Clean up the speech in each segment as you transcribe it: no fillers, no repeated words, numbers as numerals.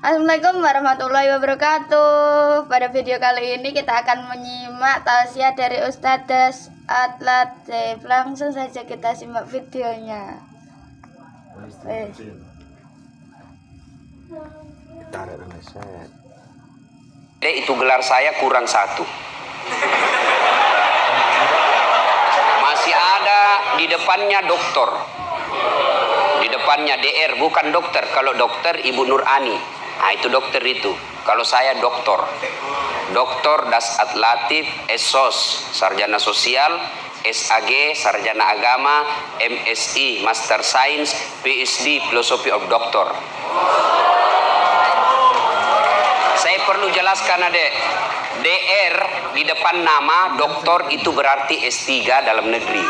Assalamualaikum warahmatullahi wabarakatuh. Pada video kali ini kita akan menyimak tausiah dari Ustadzah At-Latif. Langsung saja kita simak videonya. Itu gelar saya kurang satu. Masih ada di depannya doktor. Di depannya DR, bukan dokter. Kalau dokter Ibu Nur Ani. Nah itu dokter itu. Kalau saya doktor. Doktor Das At-Latif SOS, Sarjana Sosial, SAG, Sarjana Agama, MSI, Master Science, PhD, Philosophy of Doctor. Saya perlu jelaskan adek. DR di depan nama doktor itu berarti S3 dalam negeri.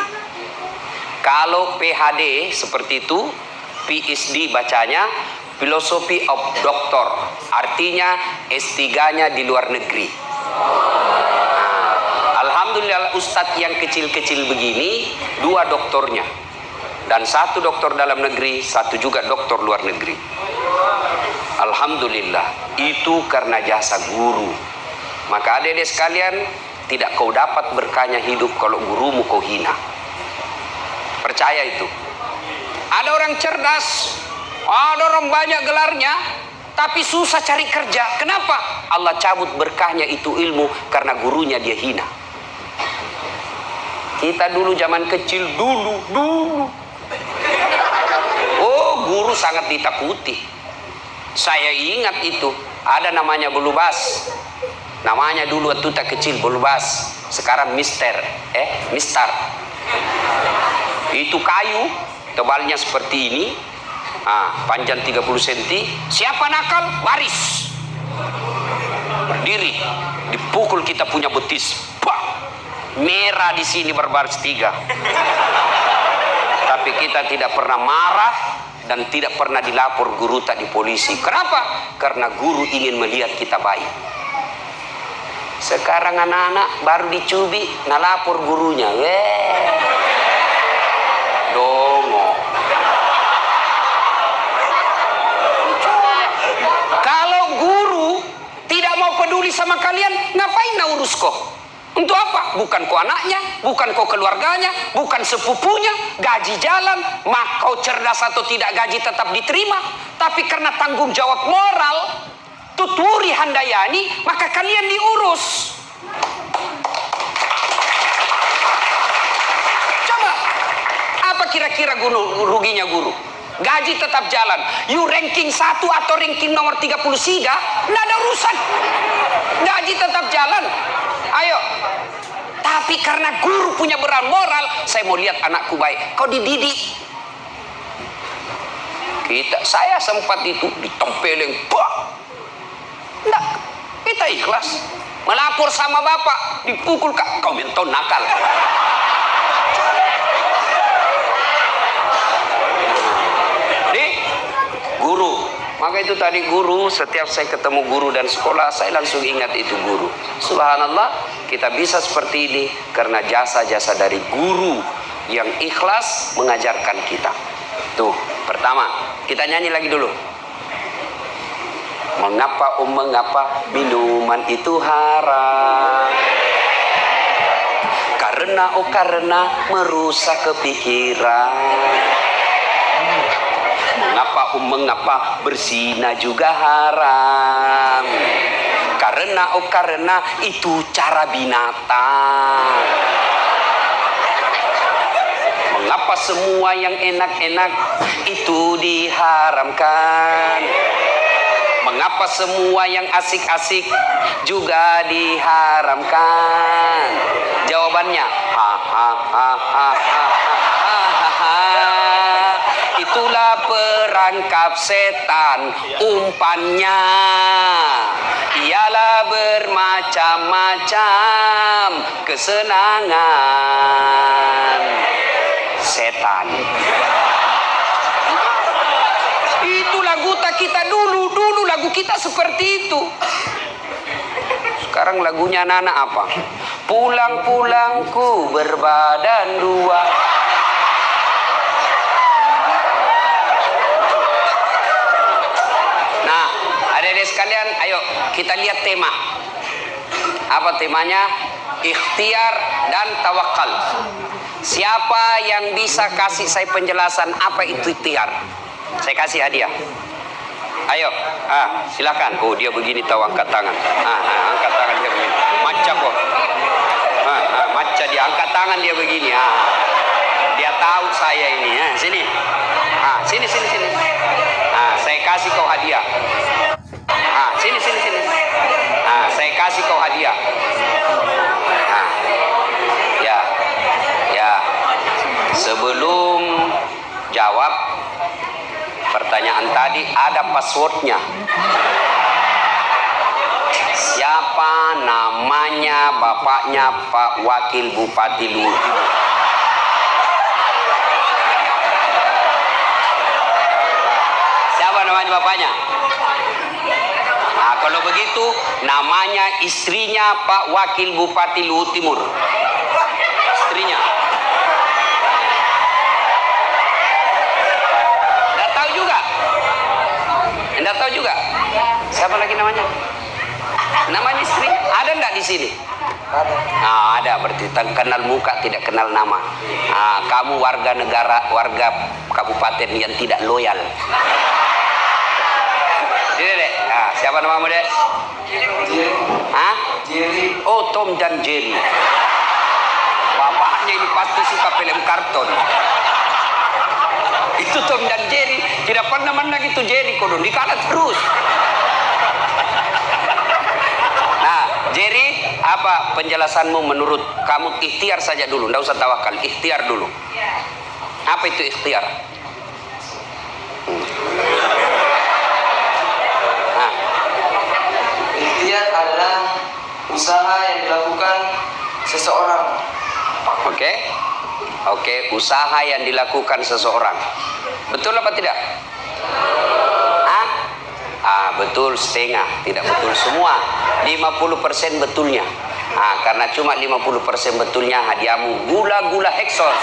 Kalau PhD seperti itu, PhD bacanya Philosophy of Doctor, artinya S3-nya di luar negeri. Alhamdulillah Ustadz yang kecil-kecil begini, 2 doktornya. Dan 1 doktor dalam negeri, 1 juga doktor luar negeri. Alhamdulillah, itu karena jasa guru. Maka adik-adik sekalian, tidak kau dapat berkahnya hidup kalau gurumu kau hina. Percaya itu. Ada orang cerdas, ada orang banyak gelarnya, tapi susah cari kerja. Kenapa? Allah cabut berkahnya itu ilmu karena gurunya dia hina. Kita dulu zaman kecil, dulu. Oh, guru sangat ditakuti. Saya ingat itu, ada namanya Bulubas. Namanya dulu waktu tak kecil Bulubas. Sekarang Mister. Itu kayu, tebalnya seperti ini. Panjang 30 cm. Siapa nakal? Baris. Berdiri. Dipukul kita punya betis. Bah! Merah di sini berbaris 3. Tapi kita tidak pernah marah dan tidak pernah dilapor guru tak di polisi. Kenapa? Karena guru ingin melihat kita baik. Sekarang anak-anak baru dicubi, nalapor gurunya. Dongo. Kalau guru tidak mau peduli sama kalian, ngapain nak urus kau? Untuk apa? Bukan kau anaknya, bukan kau keluarganya, bukan sepupunya, gaji jalan, mak kau cerdas atau tidak gaji tetap diterima. Tapi karena tanggung jawab moral, tuturi handayani, maka kalian diurus. Coba, apa kira-kira ruginya guru? Gaji tetap jalan. You ranking 1 atau ranking nomor 33, nggak ada urusan. Gaji tetap jalan. Ayo. Tapi karena guru punya beran moral, saya mau lihat anakku baik. Kau dididik. Saya sempat itu ditempelin. Nggak, kita ikhlas. Melapor sama bapak, dipukul kau menton nakal. Guru, maka itu tadi guru, setiap saya ketemu guru dan sekolah, saya langsung ingat itu guru. Subhanallah, kita bisa seperti ini karena jasa-jasa dari guru yang ikhlas mengajarkan kita. Tuh, pertama, kita nyanyi lagi dulu. Mengapa minuman itu haram? Karena merusak kepikiran. Mengapa berzina juga haram? Karena itu cara binatang. Mengapa semua yang enak-enak itu diharamkan? Mengapa semua yang asik-asik juga diharamkan? Jawabannya, itulah perangkap setan, umpannya ialah bermacam-macam kesenangan setan. Itu lagu kita dulu lagu kita seperti itu. Sekarang lagunya anak-anak apa? Pulang-pulangku berbadan 2. Adik-adik sekalian, ayo kita lihat tema. Apa temanya? Ikhtiar dan tawakal. Siapa yang bisa kasih saya penjelasan apa itu ikhtiar? Saya kasih hadiah. Ayo, silakan. Oh, dia begini tahu angkat tangan. Angkat tangan dia begini. Maca kok. Maca dia angkat tangan dia begini. Dia tahu saya ini. Sini. Sini. Saya kasih kau hadiah. Sini. Saya kasih kau hadiah. Ya. Sebelum jawab pertanyaan tadi, ada passwordnya. Siapa namanya bapaknya Pak Wakil Bupati Luhut Timur? Siapa namanya bapaknya? Kalau begitu namanya istrinya Pak Wakil Bupati Luhut Timur. Istrinya. Anda tahu juga? Siapa lagi namanya? Namanya istri? Ada enggak di sini? Ada, berarti kenal muka tidak kenal nama. Kamu warga negara, warga kabupaten yang tidak loyal. Ini dek. Siapa namamu dek? Jerry. Oh, Tom dan Jerry. Bapaknya ini pasti suka film karton. Itu Tom dan Jerry. Tidak pernah menang itu Jerry kodon. Dikalah terus. Nah, Jerry, apa penjelasanmu menurut kamu? Ikhtiar saja dulu, tidak usah tawakal. Ikhtiar dulu. Apa itu ikhtiar? Ikhtiar adalah usaha yang dilakukan seseorang. Oke, usaha yang dilakukan seseorang. Betul apa tidak? Betul setengah, tidak betul semua. 50% betulnya. Karena cuma 50% betulnya, hadiahmu gula-gula Hexos.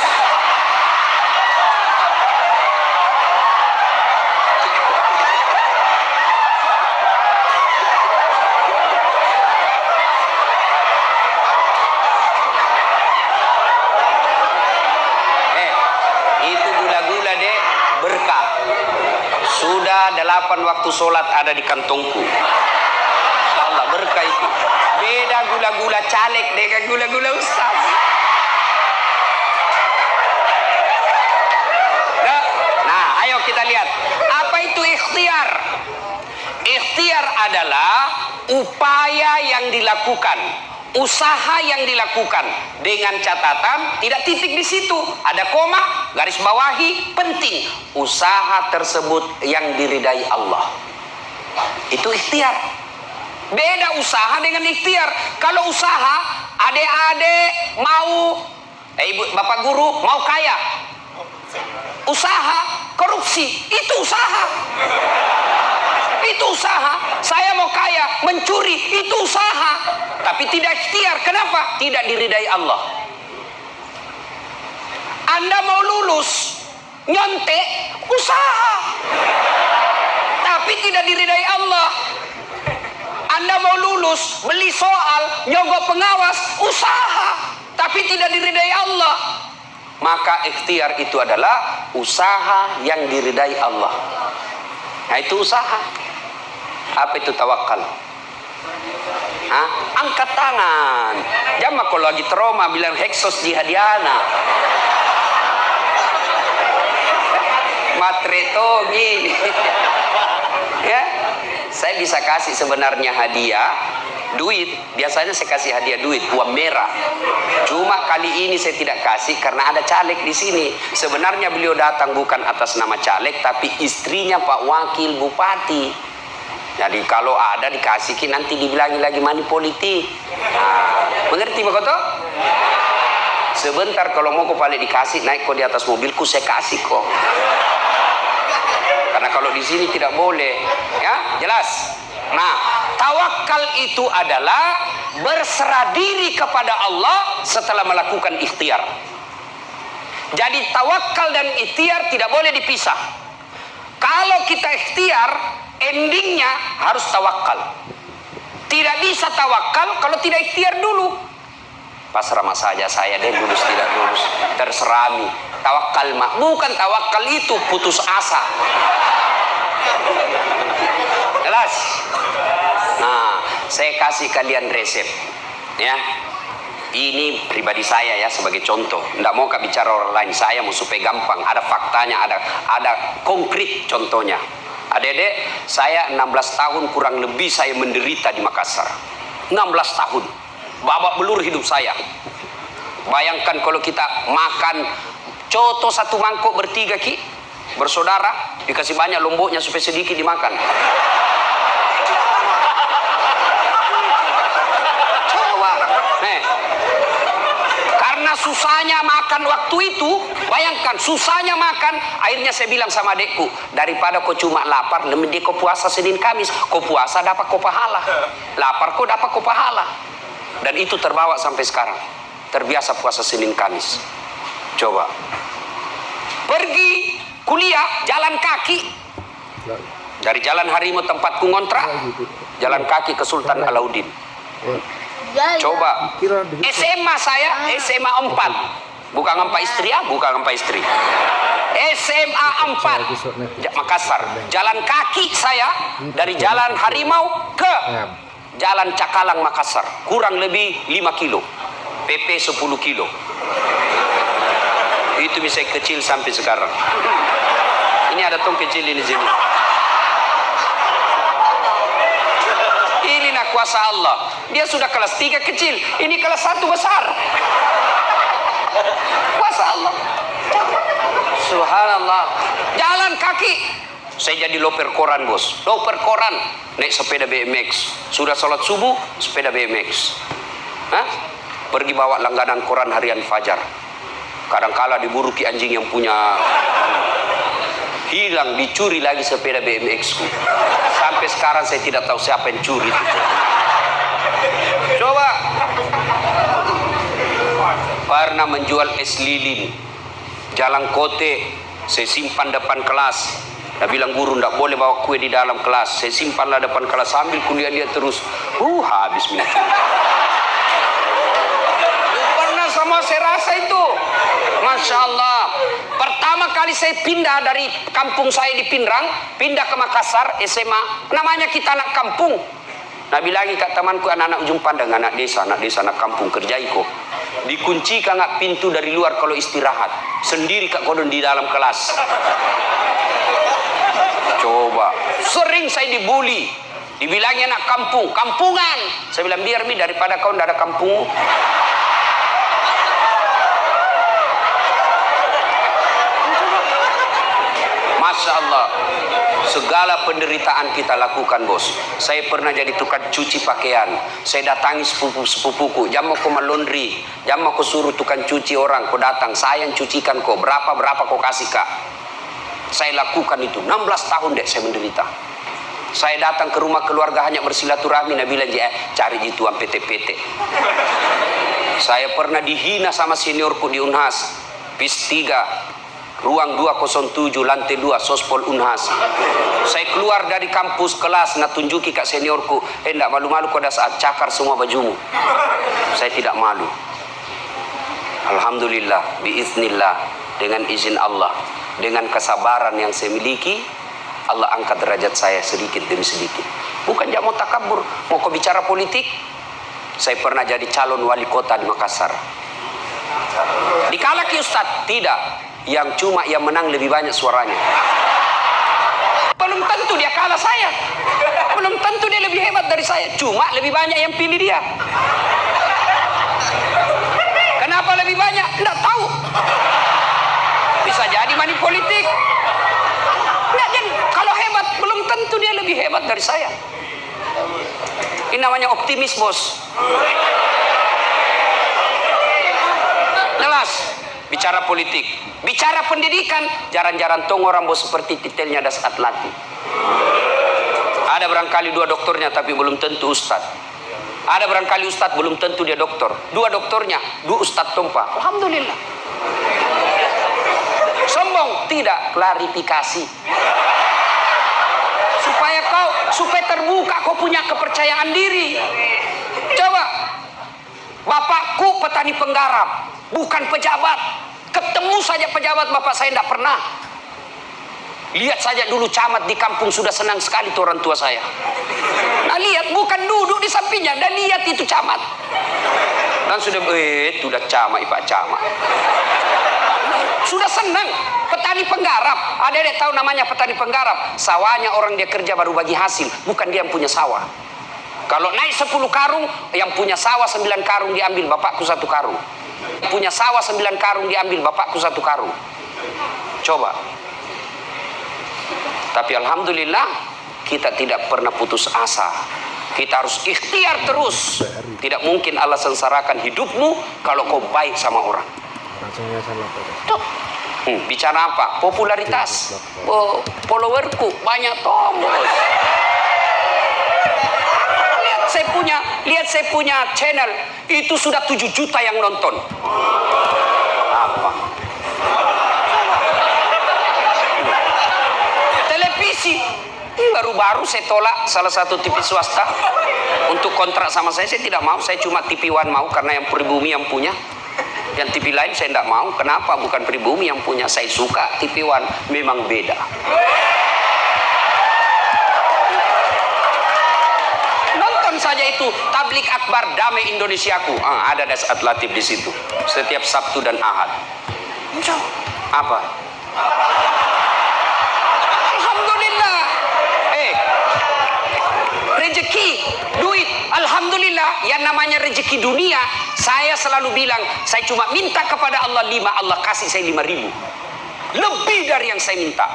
Itu gula-gula deh, berkah. Sudah 8 waktu sholat ada di kantongku. Allah, berkah itu. Beda gula-gula caleg dengan gula-gula ustaz. Nah, ayo kita lihat. Apa itu ikhtiar? Ikhtiar adalah upaya yang dilakukan, usaha yang dilakukan, dengan catatan tidak titik di situ, ada koma, garis bawahi, penting usaha tersebut yang diridai Allah. Itu ikhtiar. Beda usaha dengan ikhtiar. Kalau usaha, adik-adik mau, bapak guru mau kaya, usaha korupsi, itu usaha. Itu usaha. Saya mau kaya, mencuri, itu usaha. Tapi tidak ikhtiar. Kenapa? Tidak diridai Allah. Anda mau lulus, nyontek, usaha. Tapi tidak diridai Allah. Anda mau lulus, beli soal, nyogok pengawas, usaha. Tapi tidak diridai Allah. Maka ikhtiar itu adalah usaha yang diridai Allah. Nah, itu usaha. Apa itu tawakal? Angkat tangan. Jangan kalau lagi trauma bilang Hexos jihadiana. Matreto gini. Ya, saya bisa kasih sebenarnya hadiah duit. Biasanya saya kasih hadiah duit, uang merah. Cuma kali ini saya tidak kasih karena ada caleg di sini. Sebenarnya beliau datang bukan atas nama caleg, tapi istrinya Pak Wakil Bupati. Jadi kalau ada dikasihkin nanti dibilangi lagi money politik. Mengerti Pak Koto? Sebentar kalau mau kok balik dikasih, naik kok di atas mobilku saya kasih kok. Karena kalau di sini tidak boleh, ya jelas. Nah, tawakal itu adalah berserah diri kepada Allah setelah melakukan ikhtiar. Jadi tawakal dan ikhtiar tidak boleh dipisah. Kalau kita ikhtiar endingnya harus tawakal. Tidak bisa tawakal kalau tidak ikhtiar dulu. Pasrah saja saya deh, lulus tidak lulus terserah mi. Tawakal mah bukan tawakal itu putus asa. Jelas? Nah, saya kasih kalian resep, ya. Ini pribadi saya ya sebagai contoh. Nggak mau bicara orang lain. Saya mau supaya gampang. Ada faktanya, ada konkret contohnya. Adik-adik, saya 16 tahun kurang lebih saya menderita di Makassar. 16 tahun. Babak belur hidup saya. Bayangkan kalau kita makan coto satu mangkok bertiga ki, bersaudara, dikasih banyak lomboknya supaya sedikit dimakan. Coba. Karena susahnya makan waktu itu, bayangkan susahnya makan, akhirnya saya bilang sama adekku, daripada kau cuma lapar, lebih kau puasa Senin Kamis, kau puasa dapat kau pahala, lapar kau dapat kau pahala. Dan itu terbawa sampai sekarang, terbiasa puasa Senin Kamis. Coba pergi kuliah jalan kaki dari Jalan Harimau tempatku ngontrak, jalan kaki ke Sultan Alauddin. Coba SMA saya SMA 4, bukan 4 istri ya, bukan 4 istri. SMA 4 Makassar, jalan kaki saya dari Jalan Harimau ke Jalan Cakalang Makassar, kurang lebih 5 kilo, PP 10 kilo. Itu bisa kecil sampai sekarang. Ini ada tong kecil ini sini. Inilah kuasa Allah. Dia sudah kelas 3 kecil, ini kelas 1 besar. Kuasa Allah. Subhanallah. Jalan kaki. Saya jadi loper koran, bos. Loper koran, naik sepeda BMX. Sudah sholat subuh, sepeda BMX. Hah? Pergi bawa langganan koran harian Fajar. Kadang-kala diburu ki anjing yang punya. Hilang, dicuri lagi sepeda BMX ku. Sampai sekarang saya tidak tahu siapa yang curi. Coba. Pernah menjual es lilin, jalan kote, saya simpan depan kelas. Dia bilang guru tidak boleh bawa kue di dalam kelas. Saya simpanlah depan kelas sambil kuliah dia terus. Habis minum. Pernah sama saya rasa itu. Masya Allah. Pertama kali saya pindah dari kampung saya di Pindrang, pindah ke Makassar SMA. Namanya kita anak kampung. Nabi lagi kak temanku anak-anak ujung pandang, anak desa, anak kampung kerja iko. Dikunci kak pintu dari luar kalau istirahat. Sendiri kak kodon di dalam kelas. Coba, sering saya dibully, dibilangnya anak kampung, kampungan. Saya bilang biar mi daripada kau tidak ada kampung. Masya Allah, segala penderitaan kita lakukan bos. Saya pernah jadi tukang cuci pakaian. Saya datangi sepupuku, jam mau kau laundry, jam mau kau suruh tukang cuci orang, kau datang, saya yang cucikan kau, berapa kau kasih kak. Saya lakukan itu, 16 tahun dek saya menderita. Saya datang ke rumah keluarga hanya bersilaturahmi, Nabi bilang cari itu PT-PT. Saya pernah dihina sama seniorku di Unhas, PIS 3, ruang 207, lantai 2, Sospol Unhas. Saya keluar dari kampus kelas, nak tunjuki kak seniorku, enggak malu-malu kau dah saat cakar semua bajumu. Saya tidak malu. Alhamdulillah, biiznillah, dengan izin Allah, dengan kesabaran yang saya miliki, Allah angkat derajat saya sedikit demi sedikit. Bukan dia mau takabur, mau kau bicara politik. Saya pernah jadi calon wali kota di Makassar. Dikalaki Ustadz? Tidak. Yang cuma yang menang lebih banyak suaranya. Belum tentu dia kalah saya. Belum tentu dia lebih hebat dari saya. Cuma lebih banyak yang pilih dia. Kenapa lebih banyak? Tidak tahu. Bisa jadi money politik. Nggak, jadi kalau hebat belum tentu dia lebih hebat dari saya. Ini namanya optimis bos. Jelas. Bicara politik, bicara pendidikan, jarang-jarang tong orang bos seperti titelnya das atlati. Ada barangkali 2 doktornya tapi belum tentu ustad. Ada barangkali ustad belum tentu dia doktor. 2 doktornya, 2 ustad tompa. Alhamdulillah. Sombong? Tidak, klarifikasi. Supaya kau Supaya terbuka kau punya kepercayaan diri. Coba, bapakku petani penggarap, bukan pejabat. Ketemu saja pejabat bapak saya tidak pernah. Lihat saja dulu camat di kampung sudah senang sekali tuh orang tua saya. Nah lihat, bukan duduk di sampingnya, dan lihat itu camat. Dan sudah, sudah camat, Pak camat. Sudah senang. Petani penggarap, adik-adik tahu namanya petani penggarap. Sawahnya orang dia kerja baru bagi hasil, bukan dia yang punya sawah. Kalau naik 10 karung, yang punya sawah 9 karung diambil bapakku 1 karung. Punya sawah 9 karung diambil bapakku 1 karung. Coba. Tapi alhamdulillah kita tidak pernah putus asa. Kita harus ikhtiar terus. Tidak mungkin Allah sengsarakan hidupmu kalau kau baik sama orang. Tuh. Bicara apa? Popularitas. Oh, followerku banyak tombol. Lihat saya punya channel, itu sudah 7 juta yang nonton. Apa? Televisi. Baru-baru saya tolak salah satu TV swasta untuk kontrak sama saya tidak mau. Saya cuma TV One mau karena yang pribumi yang punya. Yang TV lain saya tidak mau. Kenapa? Bukan pribumi yang punya. Saya suka TV One, memang beda. Nonton saja itu Tablik Akbar Damai Indonesiaku. Ada Dasat Latif di situ. Setiap Sabtu dan Ahad. Apa? Alhamdulillah. Rezeki, duit, alhamdulillah. Yang namanya rezeki dunia, saya selalu bilang, saya cuma minta kepada Allah 5, Allah kasih saya 5.000. Lebih dari yang saya minta.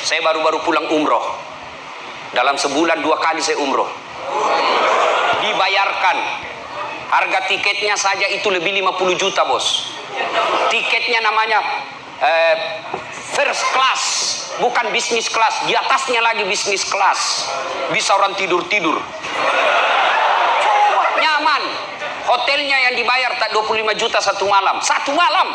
Saya baru-baru pulang umroh. Dalam sebulan 2 kali saya umroh. Dibayarkan. Harga tiketnya saja itu lebih 50 juta bos. Tiketnya namanya first class, bukan bisnis kelas. Di atasnya lagi bisnis kelas. Bisa orang tidur-tidur. Nyaman. Hotelnya yang dibayar tak 25 juta 1 malam. 1 malam.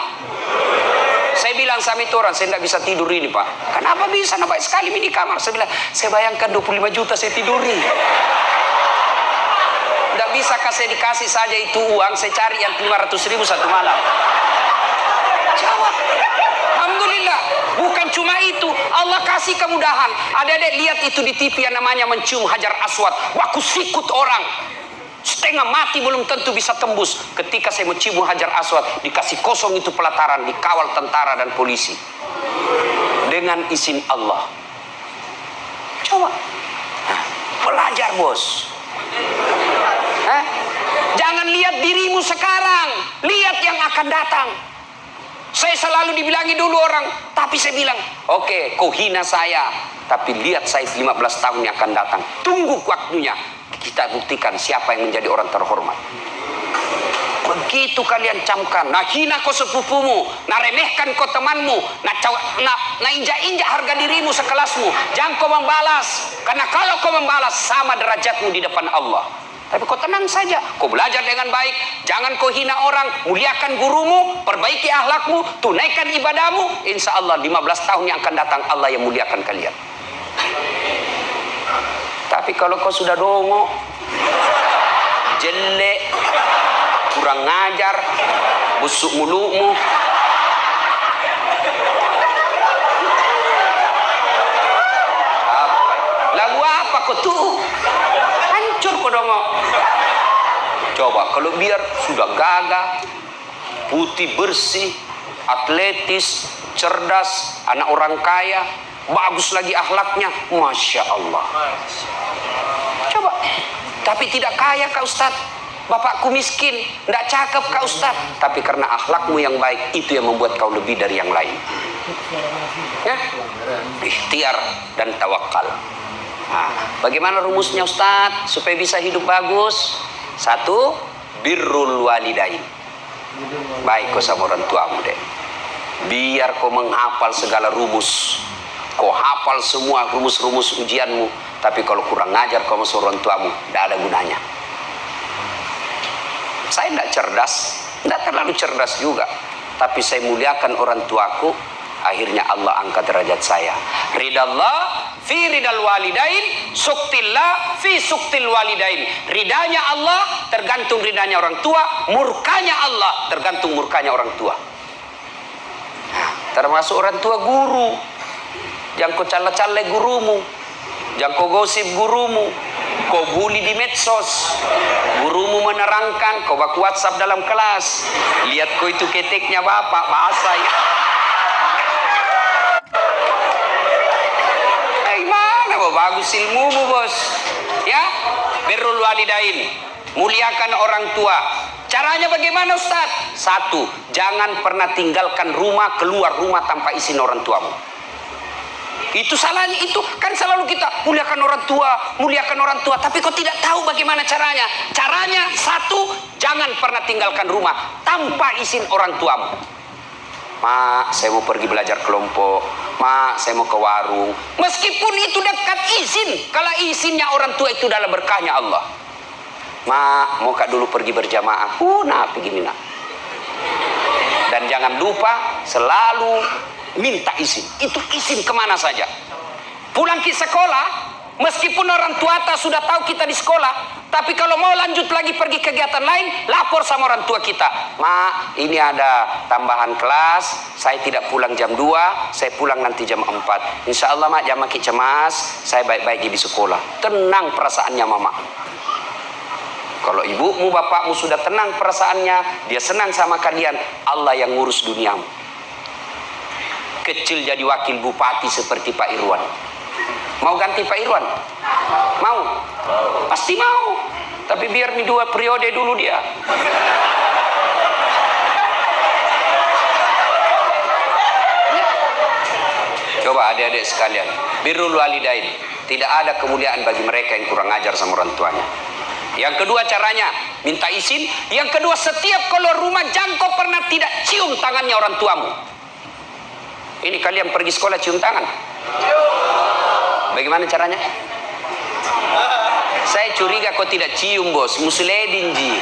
Saya bilang sama itu orang, saya tidak bisa tidur ini Pak. Kenapa bisa? Nampak sekali di kamar. Saya bilang, saya bayangkan 25 juta saya tiduri. Tidak bisa saya dikasih saja itu uang, saya cari yang 500.000 1 malam. Jawab. Alhamdulillah. Bukan cuma itu, Allah kasih kemudahan. Adik-adik lihat itu di TV yang namanya mencium Hajar Aswad. Waktu sikut orang setengah mati belum tentu bisa tembus. Ketika saya mencium Hajar Aswad, dikasih kosong itu pelataran, dikawal tentara dan polisi. Dengan izin Allah. Coba. Belajar bos. Jangan lihat dirimu sekarang, lihat yang akan datang. Saya selalu dibilangi dulu orang, tapi saya bilang, oke, kau hina saya, tapi lihat saya 15 tahun yang akan datang. Tunggu waktunya, kita buktikan siapa yang menjadi orang terhormat. Begitu kalian camkan, nah hina kau sepupumu, nah remehkan kau temanmu, nah injak-injak harga dirimu sekelasmu. Jangan kau membalas, karena kalau kau membalas sama derajatmu di depan Allah. Tapi kau tenang saja, kau belajar dengan baik, jangan kau hina orang, muliakan gurumu, perbaiki akhlakmu, tunaikan ibadahmu. Insya Allah 15 tahun yang akan datang Allah yang muliakan kalian. Tapi kalau kau sudah dongo, jelek, kurang ngajar, busuk mulutmu, lagu apa kau tuh? Hancur kau dongo. Coba kalau biar sudah gagah, putih bersih, atletis, cerdas, anak orang kaya, bagus lagi akhlaknya, Masya Allah. Coba. Tapi tidak kaya Kak Ustadz, bapakku miskin, tidak cakep Kak Ustadz. Tapi karena akhlakmu yang baik, itu yang membuat kau lebih dari yang lain. Ya? Ikhtiar dan tawakal. Nah, bagaimana rumusnya Ustadz supaya bisa hidup bagus? 1, birrul walidain. Baik kau sama orang tuamu deh. Biar kau menghafal segala rumus, kau hafal semua rumus-rumus ujianmu, tapi kalau kurang ngajar kau sama orang tuamu, tidak ada gunanya. Saya tidak cerdas, tidak terlalu cerdas juga, tapi saya muliakan orang tuaku, akhirnya Allah angkat derajat saya. Ridha Allah fi ridal walidain, suktillah fi suktil walidain. Ridanya Allah tergantung ridanya orang tua, murkanya Allah tergantung murkanya orang tua. Termasuk orang tua guru. Jangan kau cala-cala gurumu, jangan kau gosip gurumu, kau bully di medsos. Gurumu menerangkan, kau baku WhatsApp dalam kelas. Lihat kau itu keteknya bapak, bahasa ya. Mana bagus ilmumu bos? Ya, birrul walidain, muliakan orang tua. Caranya bagaimana Ustaz? 1, jangan pernah tinggalkan rumah, keluar rumah tanpa izin orang tuamu. Itu salahnya, itu kan selalu kita muliakan orang tua, tapi kau tidak tahu bagaimana caranya. Caranya 1, jangan pernah tinggalkan rumah tanpa izin orang tuamu. Mak, saya mau pergi belajar kelompok. Mak, saya mau ke warung. Meskipun itu dekat izin, kalau izinnya orang tua itu dalam berkahnya Allah. Mak, mau kak dulu pergi berjamaah. Nah, begini nak. Dan jangan lupa selalu minta izin. Itu izin kemana saja. Pulang ke sekolah, meskipun orang tua sudah tahu kita di sekolah, tapi kalau mau lanjut lagi pergi kegiatan lain, lapor sama orang tua kita. Mak, ini ada tambahan kelas, saya tidak pulang jam 2, saya pulang nanti jam 4. Insya Allah mak, jangan makin cemas, saya baik-baik di sekolah. Tenang perasaannya mama. Kalau ibumu, bapakmu sudah tenang perasaannya, dia senang sama kalian, Allah yang ngurus duniamu. Kecil jadi wakil bupati seperti Pak Irwan. Mau ganti Pak Irwan? Mau? Pasti mau. Tapi biar 2 periode dulu dia. Coba adik-adik sekalian, birrul walidain. Tidak ada kemuliaan bagi mereka yang kurang ajar sama orang tuanya. Yang kedua caranya, minta izin. Yang kedua, setiap keluar rumah jangan kau pernah tidak cium tangannya orang tuamu. Ini kalian pergi sekolah cium tangan? Bagaimana caranya? Saya curiga kau tidak cium bos, musledin ji.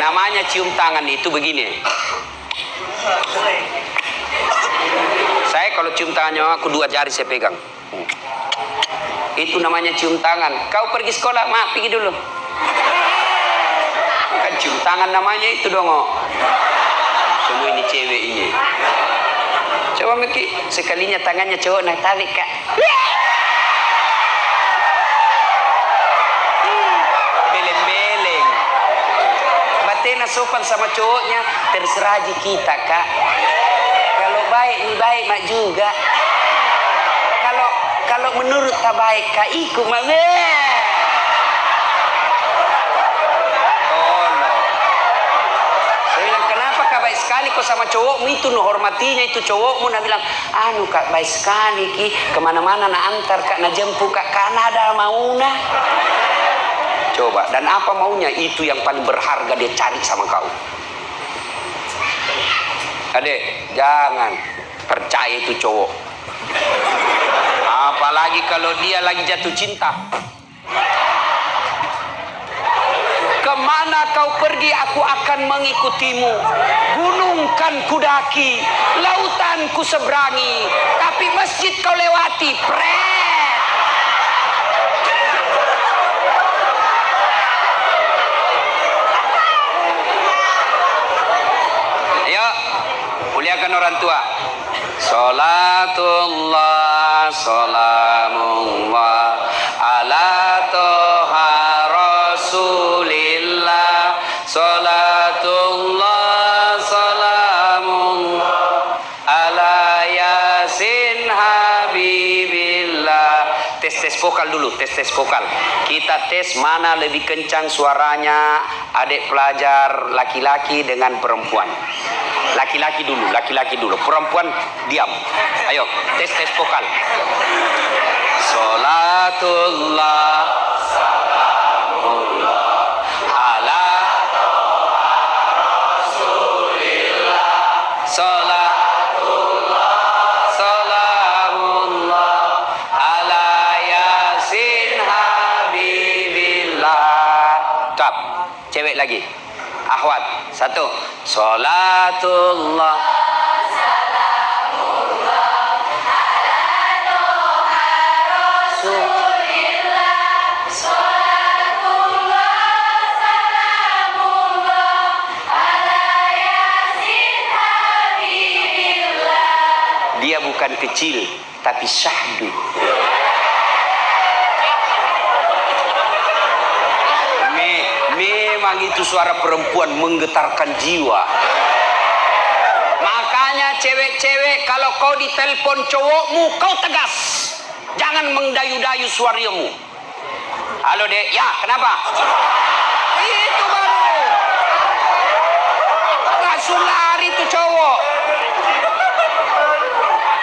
Namanya cium tangan itu begini. Saya kalau cium tangannya aku 2 jari saya pegang. Itu namanya cium tangan. Kau pergi sekolah, mak pergi dulu. Kan cium tangan namanya itu dong. Semua ini cewek ini. Coba Meki, sekalinya tangannya cowok nak tarik kak. Beleng-beleng. Batena sopan sama cowoknya, terserah aja kita kak. Kalau baik, ini baik mak juga. Kalau menurut tak baik kak, ikut mak. Baik sekali kau sama cowokmu itu, no hormatinya itu cowokmu, nak bilang anu kak baik sekali ki, kemana-mana nak antar kak, nak jemput kak, karena ada mauna. Coba, dan apa maunya itu yang paling berharga dia cari sama kau. Adek, jangan percaya itu cowok, apalagi kalau dia lagi jatuh cinta. Kemana kau pergi aku akan mengikutimu. Gunung kan kudaki, lautan ku seberangi, tapi masjid kau lewati. Ayo, muliakan orang tua. Salatullah, salamullah ala toha rasulillah. Salatullah, salamullah ala yasin habibillah. Tes vokal dulu, tes vokal. Kita tes mana lebih kencang suaranya adik pelajar laki-laki dengan perempuan. Laki-laki dulu, perempuan diam. Ayo, tes vokal. Salatullah, salamullah ala rasulillah. Salatullah, salamullah ala yasin habibillah. Tap, cewek lagi. Ahwat, 1. Salatullah, salamullah ala tapi syahdu. Memang itu suara perempuan menggetarkan jiwa. Makanya cewek-cewek, kalau kau ditelepon cowokmu, kau tegas. Jangan mendayu-dayu suaramu. Halo dek, ya kenapa? Itu baru. Langsung lari tuh cowok.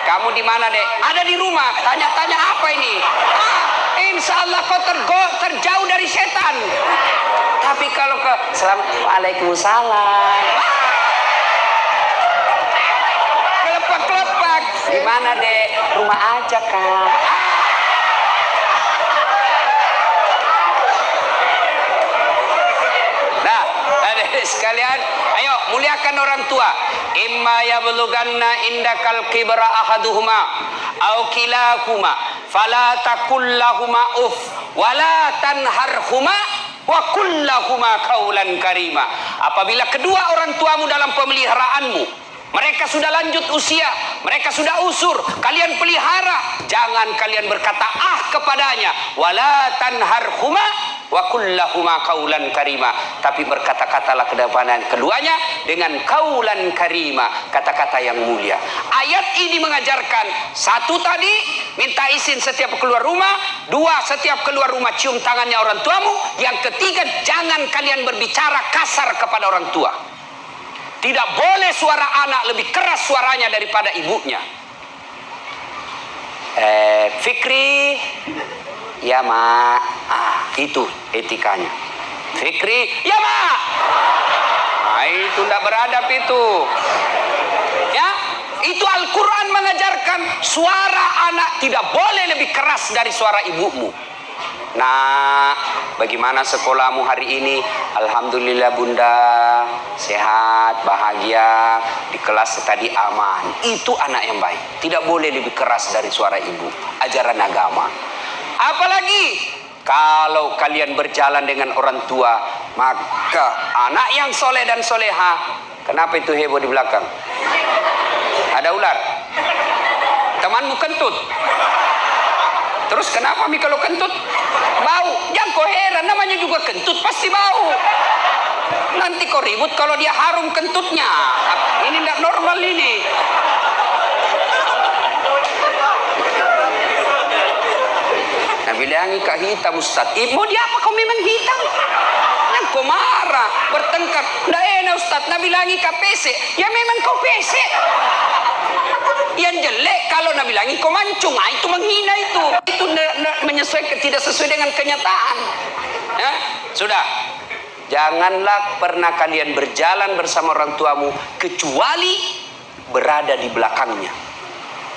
Kamu di mana dek? Ada di rumah. Tanya-tanya apa ini? Insya Allah kau terjauh dari setan. Tapi kalau ke Waalaikumsalam, kelepak-kelepak. Di mana dek? Rumah aja kak. Nah, adik sekalian, ayo muliakan orang tua. Imma yablughanna indakal kibra ahaduhuma au kilahuma fala taqul lahuma uff wala tanharhuma wa qul lahuma qaulan karima. Apabila kedua orang tuamu dalam pemeliharaanmu, mereka sudah lanjut usia, mereka sudah usur, kalian pelihara, jangan kalian berkata kepadanya, wala tanharhuma wa qul lahuma qaulan karima, tapi berkata-katalah keduanya dengan qaulan karima, kata-kata yang mulia. Ayat ini mengajarkan, satu tadi minta izin setiap keluar rumah, dua setiap keluar rumah cium tangannya orang tuamu, yang ketiga jangan kalian berbicara kasar kepada orang tua. Tidak boleh suara anak lebih keras suaranya daripada ibunya. Fikri, ya mak. Itu etikanya. Fikri, ya mak. Itu tidak beradab itu. Ya, itu Al-Quran mengajarkan suara anak tidak boleh lebih keras dari suara ibumu. Nah, bagaimana sekolahmu hari ini? Alhamdulillah bunda, sehat, bahagia, di kelas tadi aman. Itu anak yang baik. Tidak boleh lebih keras dari suara ibu. Ajaran agama. Apalagi kalau kalian berjalan dengan orang tua, maka anak yang soleh dan soleha. Kenapa itu heboh di belakang? Ada ular? Temanmu kentut? Terus kenapa mi kalau kentut? Bau. Jangan kau heran, namanya juga kentut pasti bau. Nanti kau ribut kalau dia harum kentutnya. Ini tidak normal ini. Nah bilangi kak hitam Ustaz. Mau dia apa kau memang hitam? Yang kau marah, bertengkar. Tidak enak Ustaz. Nah bilangi kak pesek. Ya memang kau pesek. Yang jelek kalau Nabi bilangi kau mancung, itu menghina itu menyesuaikan, tidak sesuai dengan kenyataan. Ya, sudah. Janganlah pernah kalian berjalan bersama orang tuamu kecuali berada di belakangnya.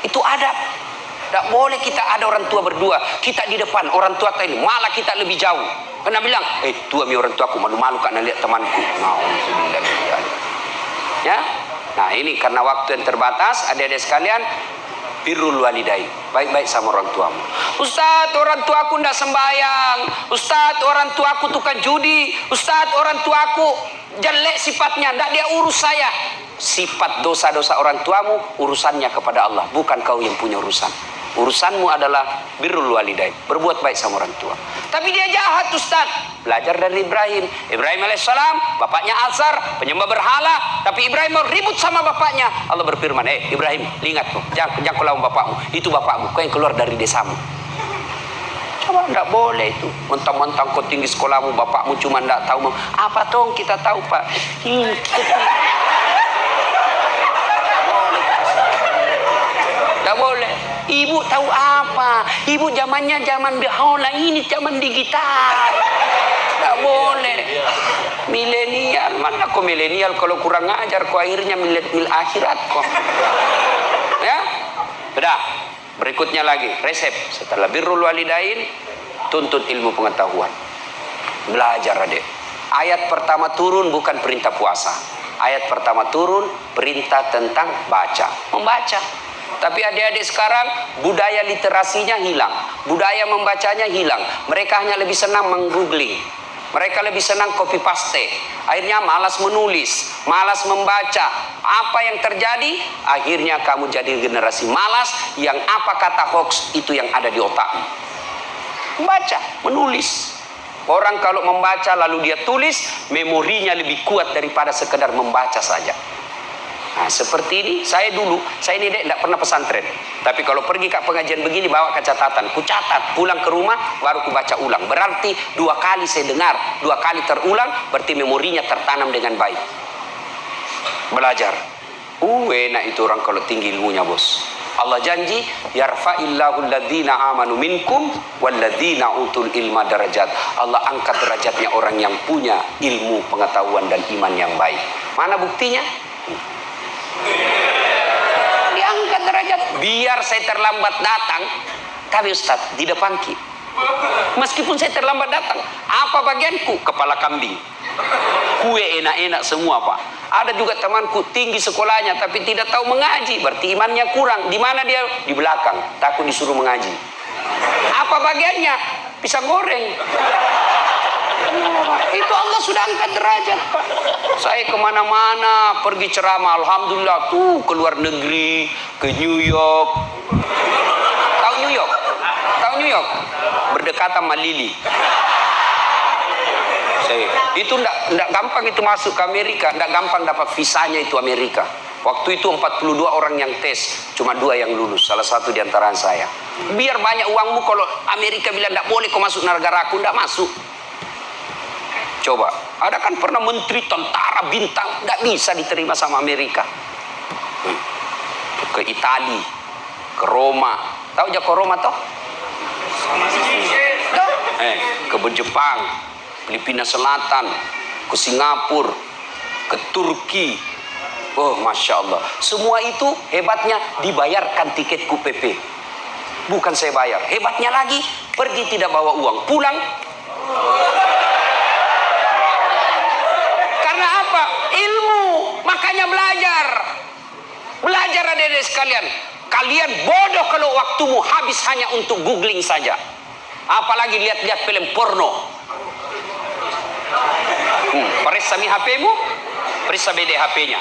Itu adab. Tidak boleh kita ada orang tua berdua, kita di depan orang tua ini, malah kita lebih jauh. Karena bilang, tua mi orang tuaku, malu-malu karena lihat temanku. Ya. Nah ini karena waktu yang terbatas, adik-adik sekalian, birrul walidain, baik-baik sama orang tuamu. Ustaz, orang tuaku tidak sembahyang. Ustaz, orang tuaku tukang judi. Ustaz, orang tuaku jelek sifatnya, tidak dia urus saya. Sifat dosa-dosa orang tuamu urusannya kepada Allah, bukan kau yang punya urusan. Urusanmu adalah birrul walidain, berbuat baik sama orang tua. Tapi dia jahat Ustaz. Belajar dari Ibrahim. Ibrahim alaihissalam, bapaknya Azar, penyembah berhala. Tapi Ibrahim mau ribut sama bapaknya. Allah berfirman, Ibrahim, ingat kau, jangan kau lawan bapakmu. Itu bapakmu, kau yang keluar dari desamu. Coba, tidak boleh itu. Mentang-mentang kau tinggi sekolahmu, bapakmu cuma tidak tahu. Apa dong kita tahu Pak? Tidak boleh. Ibu tahu apa? Ibu zamannya zaman dahulu, ini zaman digital. Tidak boleh. Milenial, mana kok milenial kalau kurang ajar kok akhirnya milenial akhirat kok. Ya? Sudah. Berikutnya lagi, resep. Setelah birrul walidain, tuntut ilmu pengetahuan. Belajar adik. Ayat pertama turun bukan perintah puasa. Ayat pertama turun perintah tentang baca. Membaca. Tapi adik-adik sekarang budaya literasinya hilang, budaya membacanya hilang. Mereka hanya lebih senang menggoogling. Mereka lebih senang copy paste. Akhirnya malas menulis, malas membaca. Apa yang terjadi? Akhirnya kamu jadi generasi malas yang apa kata hoax itu yang ada di otakmu. Membaca, menulis. Orang kalau membaca lalu dia tulis, memorinya lebih kuat daripada sekedar membaca saja. Nah, seperti ini, saya ini tidak pernah pesantren. Tapi kalau pergi ke pengajian begini, bawa ke catatan. Ku catat, pulang ke rumah, baru ku baca ulang. Berarti 2 kali saya dengar, 2 kali terulang, berarti memorinya tertanam dengan baik. Belajar. Enak itu orang kalau tinggi ilmunya, bos. Allah janji, yarfa'illahu alladhina amanu minkum walladhina utul ilma darajat. Allah angkat derajatnya orang yang punya ilmu, pengetahuan, dan iman yang baik. Mana buktinya? Diangkat derajat. Biar saya terlambat datang, tapi Ustaz, di depan ki, meskipun saya terlambat datang, apa bagianku? Kepala kambing. Kue enak-enak semua, Pak. Ada juga temanku tinggi sekolahnya tapi tidak tahu mengaji, berarti imannya kurang. Di mana dia? Di belakang, takut disuruh mengaji. Apa bagiannya? Pisang goreng. Itu Allah sudah angkat derajat, Pak. Saya kemana-mana pergi ceramah, alhamdulillah, tuh ke luar negeri, ke New York. Tahu New York? Tahu New York? Berdekatan sama Lili. Itu enggak gampang itu masuk ke Amerika, enggak gampang dapat visanya itu Amerika. Waktu itu 42 orang yang tes, cuma 2 yang lulus, salah satu di antara saya. Biar banyak uangmu, kalau Amerika bilang enggak boleh kau masuk negara aku, enggak masuk. Coba, ada kan pernah menteri tentara bintang, enggak bisa diterima sama Amerika. Ke Itali, ke Roma. Tahu aja ke Roma toh? Ke Jepang, Filipina Selatan, ke Singapura, ke Turki. Oh, Masya Allah. Semua itu hebatnya dibayarkan tiketku PP. Bukan saya bayar. Hebatnya lagi, pergi tidak bawa uang. Pulang. Karena apa? Ilmu. Makanya belajar. Belajar adik-adik sekalian. Kalian bodoh kalau waktumu habis hanya untuk googling saja. Apalagi lihat-lihat film porno. Periksa mi HP-mu, periksa BD HP-nya.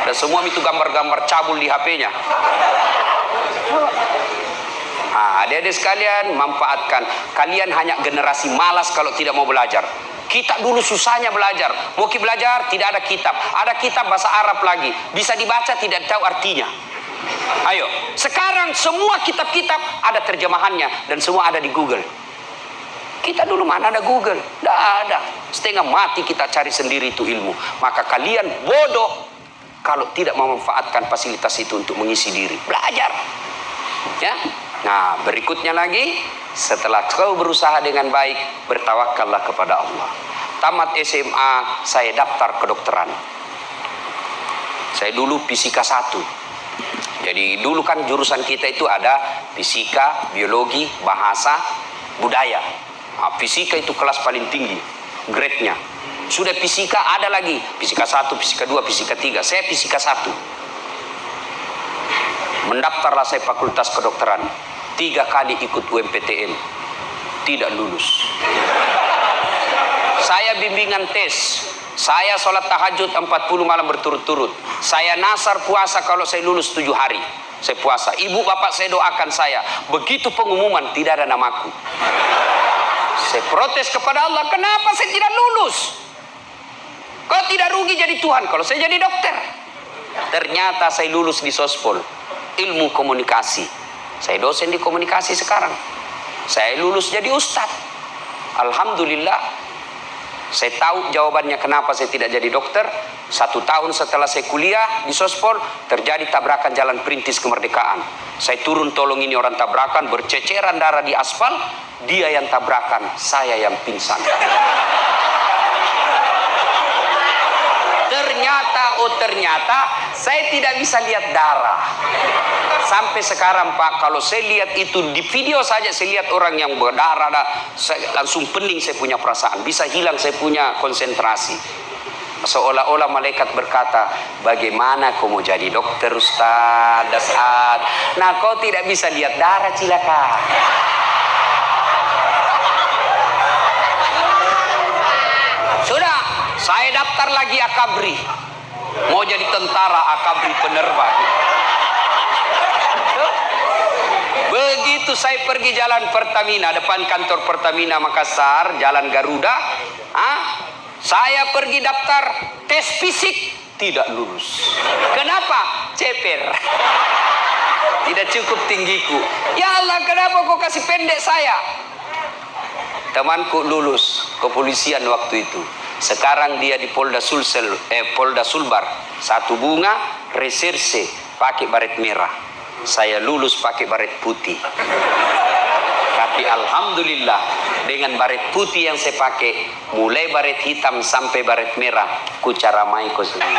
Dan semua itu gambar-gambar cabul di HP-nya. Adik-adik sekalian, manfaatkan. Kalian hanya generasi malas kalau tidak mau belajar. Kita dulu susahnya belajar. Mau belajar, tidak ada kitab. Ada kitab bahasa Arab lagi. Bisa dibaca, tidak tahu artinya. Ayo, sekarang semua kitab-kitab ada terjemahannya. Dan semua ada di Google. Kita dulu mana ada Google? Tidak ada. Setengah mati kita cari sendiri itu ilmu. Maka kalian bodoh kalau tidak memanfaatkan fasilitas itu untuk mengisi diri. Belajar. Ya. Nah, berikutnya lagi, setelah kau berusaha dengan baik, bertawakallah kepada Allah. Tamat SMA, saya daftar kedokteran. Saya dulu fisika 1. Jadi dulu kan jurusan kita itu ada fisika, biologi, bahasa, budaya. Fisika itu kelas paling tinggi grade-nya. Sudah fisika ada lagi fisika 1, fisika 2, fisika 3. Saya fisika 1. Mendaftarlah saya fakultas kedokteran. 3 kali ikut UMPTN, tidak lulus. Saya bimbingan tes. Saya sholat tahajud 40 malam berturut-turut. Saya nasar puasa kalau saya lulus 7 hari. Saya puasa. Ibu bapak saya doakan saya. Begitu pengumuman tidak ada namaku. Saya protes kepada Allah, kenapa saya tidak lulus? Kau tidak rugi jadi Tuhan kalau saya jadi dokter. Ternyata saya lulus di Sospol, ilmu komunikasi. Saya dosen di komunikasi sekarang. Saya lulus jadi ustadz. Alhamdulillah. Saya tahu jawabannya kenapa saya tidak jadi dokter. 1 tahun setelah saya kuliah di Sospol, terjadi tabrakan jalan perintis kemerdekaan. Saya turun tolong ini orang tabrakan, berceceran darah di aspal. Dia yang tabrakan, saya yang pingsan. Ternyata saya tidak bisa lihat darah. Sampai sekarang Pak, kalau saya lihat itu di video saja, saya lihat orang yang berdarah, langsung pening saya punya perasaan. Bisa hilang saya punya konsentrasi. Seolah-olah malaikat berkata, bagaimana kau mau jadi dokter Ustaz Dasat? Nah, kau tidak bisa lihat darah, cilaka. Saya daftar lagi akabri. Mau jadi tentara akabri penerbang. Begitu saya pergi jalan Pertamina, depan kantor Pertamina Makassar, jalan Garuda, saya pergi daftar tes fisik, tidak lulus. Kenapa? Ceper. Tidak cukup tinggiku. Ya Allah, kenapa kau kasih pendek saya? Temanku lulus kepolisian waktu itu. Sekarang dia di Polda Sulbar. Satu bunga, reserse, pakai baret merah. Saya lulus pakai baret putih. Tapi alhamdulillah, dengan baret putih yang saya pakai, mulai baret hitam sampai baret merah, ku caramai ko sendiri.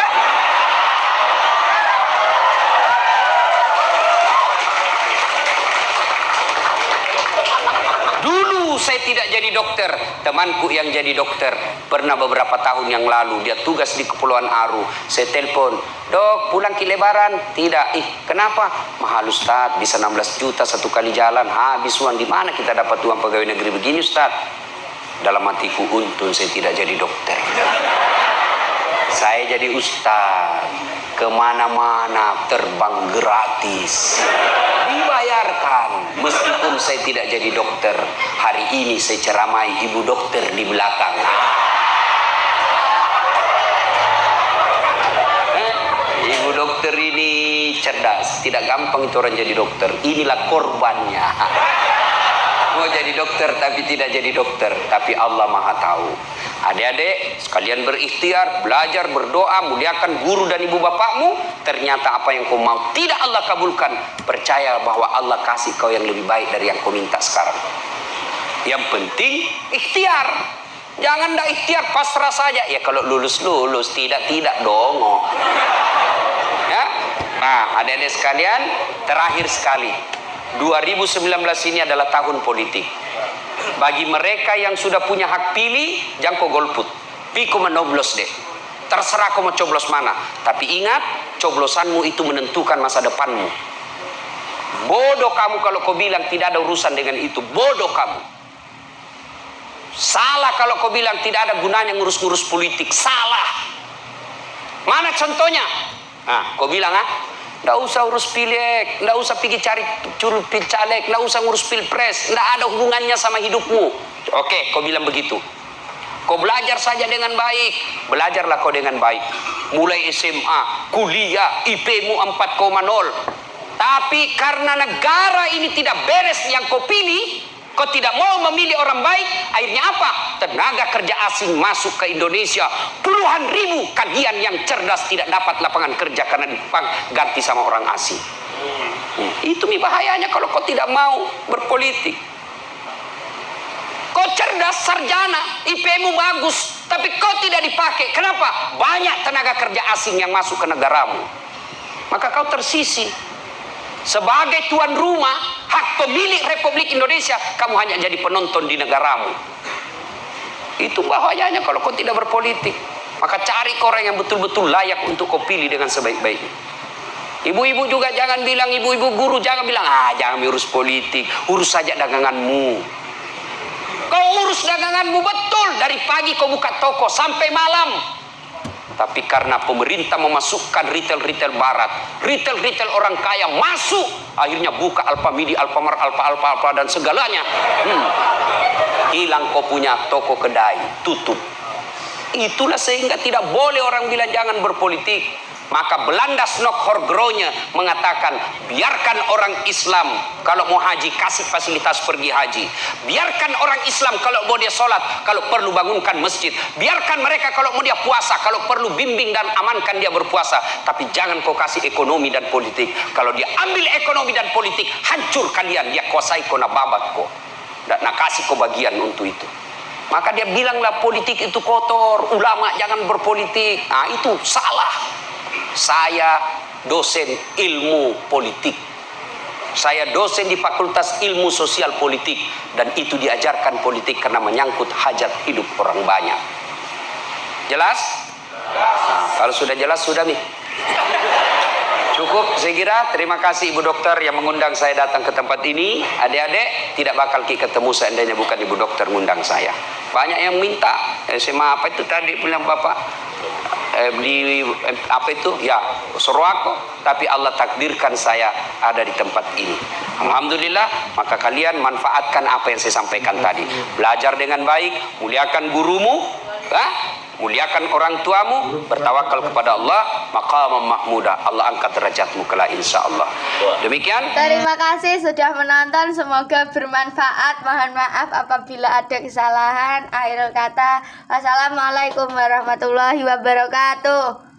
Dulu saya tidak jadi dokter, temanku yang jadi dokter pernah beberapa tahun yang lalu, dia tugas di Kepulauan Aru. Saya telepon, dok pulang ke Lebaran? Tidak. Kenapa? Mahal Ustaz, bisa 16 juta satu kali jalan, habis uang. Di mana kita dapat uang pegawai negeri begini Ustaz? Dalam hatiku, untung saya tidak jadi dokter. Saya jadi ustaz, kemana-mana terbang gratis, dibayarkan. Meskipun saya tidak jadi dokter, hari ini saya ceramai ibu dokter di belakang. Ibu dokter ini cerdas, tidak gampang itu orang jadi dokter. Inilah korbannya. Mau jadi dokter tapi tidak jadi dokter, tapi Allah Maha tahu. Adik-adik sekalian berikhtiar, belajar, berdoa, muliakan guru dan ibu bapakmu. Ternyata apa yang kau mau tidak Allah kabulkan, percaya bahwa Allah kasih kau yang lebih baik dari yang kau minta sekarang. Yang penting ikhtiar. Jangan dah ikhtiar pasrah saja. Ya kalau lulus, tidak dong. Ya. Nah, adik-adik sekalian, terakhir sekali, 2019 ini adalah tahun politik. Bagi mereka yang sudah punya hak pilih, jangan kau golput. Piko menoblos deh. Terserah kau mau coblos mana. Tapi ingat, coblosanmu itu menentukan masa depanmu. Bodoh kamu kalau kau bilang tidak ada urusan dengan itu. Bodoh kamu. Salah kalau kau bilang tidak ada gunanya ngurus-ngurus politik. Salah. Mana contohnya? Nah, kau bilang nggak usah urus pileg, nggak usah pergi cari caleg, nggak usah ngurus pilpres, nggak ada hubungannya sama hidupmu. Oke, kau bilang begitu. Kau belajar saja dengan baik, belajarlah kau dengan baik. Mulai SMA, kuliah, IP-mu 4,0. Tapi karena negara ini tidak beres yang kau pilih, kau tidak mau memilih orang baik, akhirnya apa? Tenaga kerja asing masuk ke Indonesia. Puluhan ribu kalian yang cerdas tidak dapat lapangan kerja karena diganti sama orang asing. Itu bahayanya kalau kau tidak mau berpolitik. Kau cerdas, sarjana, IP-mu bagus, tapi kau tidak dipakai. Kenapa? Banyak tenaga kerja asing yang masuk ke negaramu. Maka kau tersisi. Sebagai tuan rumah, hak pemilik Republik Indonesia, kamu hanya jadi penonton di negaramu. Itu bahayanya kalau kau tidak berpolitik. Maka cari orang yang betul-betul layak untuk kau pilih dengan sebaik-baiknya. Ibu-ibu juga jangan bilang, ibu-ibu guru jangan bilang, jangan urus politik, urus saja daganganmu. Kau urus daganganmu betul, dari pagi kau buka toko sampai malam. Tapi karena pemerintah memasukkan retail barat, retail orang kaya masuk, akhirnya buka Alfamidi, Alfamart, Alfa dan segalanya. Hilang kau punya toko kedai, tutup. Itulah sehingga tidak boleh orang bilang jangan berpolitik. Maka Belanda Snokhorgronya mengatakan, biarkan orang Islam kalau mau haji kasih fasilitas pergi haji. Biarkan orang Islam kalau mau dia sholat, kalau perlu bangunkan masjid. Biarkan mereka kalau mau dia puasa, kalau perlu bimbing dan amankan dia berpuasa. Tapi jangan kau kasih ekonomi dan politik. Kalau dia ambil ekonomi dan politik, hancur kalian. Dia kuasai kau na babat kau. Dan nak kasih kau bagian untuk itu. Maka dia bilanglah politik itu kotor, ulama jangan berpolitik. Nah itu salah. Saya dosen ilmu politik. Saya dosen di Fakultas Ilmu Sosial Politik. Dan itu diajarkan politik karena menyangkut hajat hidup orang banyak. Jelas? Nah, kalau sudah jelas, sudah nih. Cukup saya kira. Terima kasih Ibu Dokter yang mengundang saya datang ke tempat ini. Adik-adik tidak bakal ketemu seandainya bukan Ibu Dokter mengundang saya. Banyak yang minta SMA apa itu tadi bilang Bapak di apa itu ya Sorowako, tapi Allah takdirkan saya ada di tempat ini. Alhamdulillah, maka kalian manfaatkan apa yang saya sampaikan tadi. Belajar dengan baik, muliakan gurumu, muliakan orang tuamu, bertawakal kepada Allah, maqamam mahmuda, Allah angkat derajatmu kelak insyaallah. Demikian. Terima kasih sudah menonton, semoga bermanfaat. Mohon maaf apabila ada kesalahan. Akhir kata, wassalamualaikum warahmatullahi wabarakatuh.